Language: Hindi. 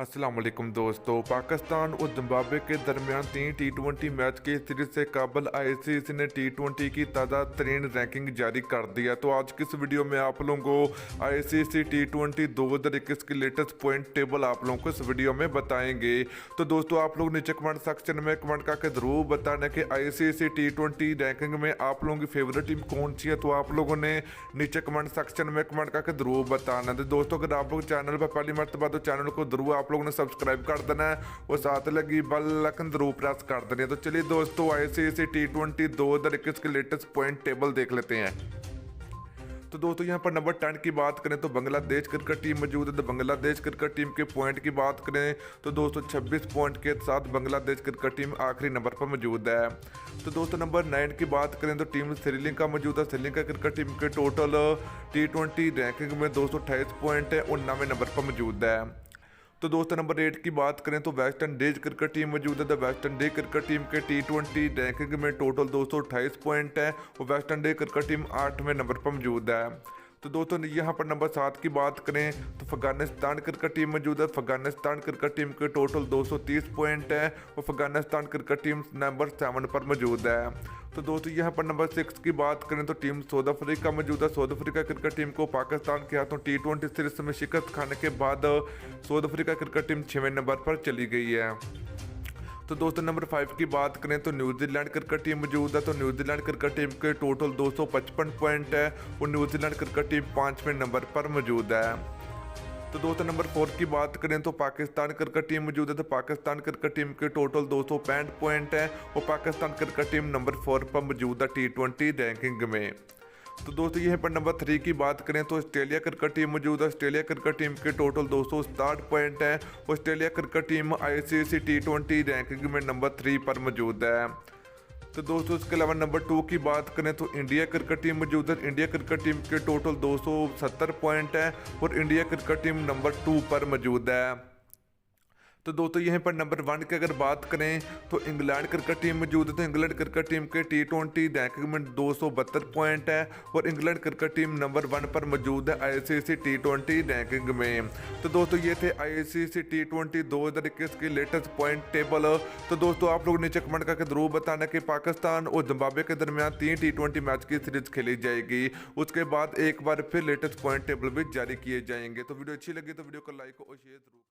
अस्सलाम वालेकुम दोस्तों। पाकिस्तान और जिम्बाब्वे के दरमियान 3 T20 मैच की सीरीज से काबल आईसीसी ने T20 की ताज़ा तरीन रैंकिंग जारी कर दिया। तो आज की इस वीडियो में आप लोगों को आईसीसी T20 2021 की लेटेस्ट पॉइंट टेबल आप लोगों को इस वीडियो में बताएंगे। तो दोस्तों आप लोग नीचे कमेंट सेक्शन में कमेंट करके ज़रूर बताना कि आईसीसी T20 रैंकिंग में आप लोगों की फेवरेट टीम कौन सी है। तो आप लोगों ने नीचे कमेंट सेक्शन में कमेंट करके ज़रूर बताना। तो दोस्तों अगर आप लोग चैनल पर पहली मरतबा तो चैनल को ज़रूर आप लोगों ने सब्सक्राइब कर देना है और साथ लगी बेल आइकन जरूर प्रेस कर देनी है। तो चलिए दोस्तों आईसीसी T20 2021 के लेटेस्ट पॉइंट टेबल देख लेते हैं। तो दोस्तों यहाँ पर नंबर 10 की बात करें तो बांग्लादेश क्रिकेट टीम मौजूद है। तो बांग्लादेश क्रिकेट टीम के पॉइंट की बात करें तो दोस्तों 26 पॉइंट के साथ बांग्लादेश क्रिकेट टीम आखिरी नंबर पर मौजूद है। तो दोस्तों नंबर 9 की बात करें तो टीम श्रीलंका मौजूद है। श्रीलंका क्रिकेट टीम के टोटल T20 रैंकिंग में 228 पॉइंट है और 9वें नंबर पर मौजूद है। तो दोस्तों नंबर 8 की बात करें तो वेस्ट इंडीज क्रिकेट टीम मौजूद है। तो वेस्ट इंडीज क्रिकेट टीम के T20 रैंकिंग में टोटल 228 पॉइंट है और वेस्ट इंडीज क्रिकेट टीम 8वें नंबर पर मौजूद है। तो दोस्तों यहाँ पर नंबर 7 की बात करें तो अफगानिस्तान क्रिकेट टीम मौजूद है। अफगानिस्तान क्रिकेट टीम के टोटल 230 पॉइंट है और अफगानिस्तान क्रिकेट टीम नंबर 7 पर मौजूद है। तो दोस्तों यहाँ पर नंबर 6 की बात करें तो टीम साउथ अफ्रीका मौजूद है। साउथ अफ्रीका क्रिकेट टीम को पाकिस्तान के हाथों T20 सीरीज में शिकस्त खाने के बाद साउथ अफ्रीका क्रिकेट टीम 6वें नंबर पर चली गई है। तो दोस्तों नंबर 5 की बात करें तो न्यूजीलैंड क्रिकेट टीम मौजूद है। तो न्यूजीलैंड क्रिकेट टीम के टोटल 255 पॉइंट है और न्यूजीलैंड क्रिकेट टीम 5वें नंबर पर मौजूद है। तो दोस्तों नंबर 4 की बात करें तो पाकिस्तान क्रिकेट टीम मौजूद है। तो पाकिस्तान क्रिकेट टीम के टोटल 265 पॉइंट है और पाकिस्तान क्रिकेट टीम नंबर 4 पर मौजूद है T20 रैंकिंग में। तो दोस्तों यहीं पर नंबर 3 की बात करें तो ऑस्ट्रेलिया क्रिकेट टीम मौजूद है। ऑस्ट्रेलिया क्रिकेट टीम के टोटल 267 पॉइंट है। Australia cricket team ICC T20 ranking में नंबर 3 पर मौजूद है। तो दोस्तों इसके अलावा नंबर 2 की बात करें तो इंडिया क्रिकेट टीम मौजूद है। इंडिया क्रिकेट टीम के टोटल 270 पॉइंट है और इंडिया क्रिकेट टीम नंबर 2 पर मौजूद है। तो दोस्तों यहीं पर नंबर 1 की अगर बात करें तो इंग्लैंड क्रिकेट टीम मौजूद है। तो इंग्लैंड क्रिकेट टीम के T20 रैंकिंग में 272 पॉइंट है और इंग्लैंड क्रिकेट टीम नंबर 1 पर मौजूद है आईसीसी T20 रैंकिंग में। तो दोस्तों ये थे आईसीसी T20 2021 की लेटेस्ट पॉइंट टेबल। तो दोस्तों आप लोग नीचे कमेंट करके जरूर बताना कि पाकिस्तान और जिम्बाब्वे के दरमियान 3 T20 मैच की सीरीज खेली जाएगी। उसके बाद एक बार फिर लेटेस्ट पॉइंट टेबल भी जारी किए जाएंगे। तो वीडियो अच्छी लगी तो वीडियो को लाइक और शेयर जरूर।